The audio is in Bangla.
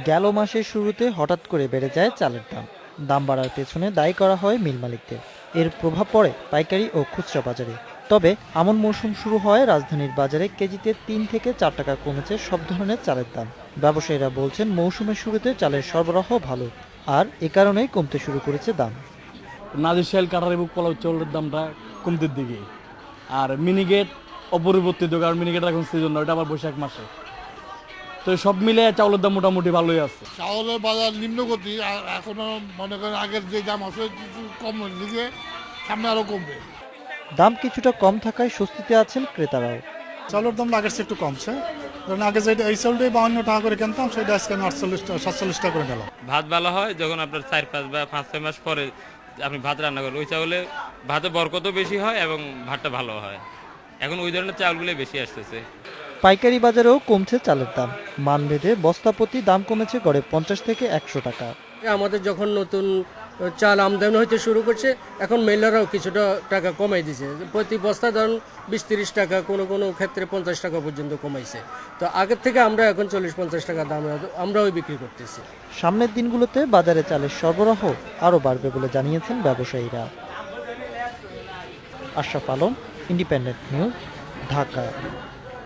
গেল মাসের শুরুতে হঠাৎ করে বেড়ে যায় চালের দাম। দাম বাড়ার পেছনে দায়ী করা হয় মিল মালিকদের। এর প্রভাব পড়ে পাইকারি ও খুচরা বাজারে। তবে আমন মৌসুম শুরু হয় রাজধানীর বাজারে কেজিতে ৩ থেকে ৪ টাকা কমেছে সব ধরনের চালের দাম। ব্যবসায়ীরা বলছেন মৌসুমের শুরুতে চালের সরবরাহ ভালো, আর এ কারণেই কমতে শুরু করেছে দাম। নাজিরশাইল কাটার এবং পোলাও চাউলের দামটা কমতির দিকে, আর মিনিগেট অপরিবর্তিত, কারণ মিনিগেট এখন সিজন না, ওটা আবার বৈশাখ মাসে। তো সব মিলে চাউলের দাম মোটামুটি ভালোই আছে। চাউলের বাজার নিম্নগতি, আর এখনো মনে করেন আগের যে দাম আছে কিছু কম দিকে, সামনে আরো কমবে। দাম কিছুটা কম থাকায় স্বস্তিতে আছেন ক্রেতারাও। চাউলের দাম আগের চেয়ে একটু কমছে, কারণ আগে যেটা এই চাউলটাই 52 টাকা করে কিনতাম, সেটা আজকে আমি 47 টাকা করে নিলাম। ভাত ভালো হয় যখন আপনার 4-5 বা 5-6 মাস পরে আপনি ভাত রান্না করেন, ওই চাউলে ভাতে বরকতও বেশি হয় এবং ভাতটা ভালো হয়। এখন ওই ধরনের চাউলগুলো বেশি আসতেছে। পাইকারি বাজারেও কমছে চালের দাম। মানভেদে বস্তাপ্রতি দাম কমেছে গড়ে 50 থেকে 100 টাকা। আমাদের যখন নতুন চাল আমদানি হইতে শুরু করছে, এখন মেলারাও কিছুটা টাকা কমাই দিছে। প্রতি বস্তা ধরুন 20-30 টাকা, কোনো কোনো ক্ষেত্রে 50 টাকা পর্যন্ত কমাইছে। তো আগের থেকে আমরা এখন 40-50 টাকা দামে আমরাও বিক্রি করতেছি। সামনের দিনগুলোতে বাজারে চালের সরবরাহ আরও বাড়বে বলে জানিয়েছেন ব্যবসায়ীরা। Ashraf Alam, independent news, Dhaka.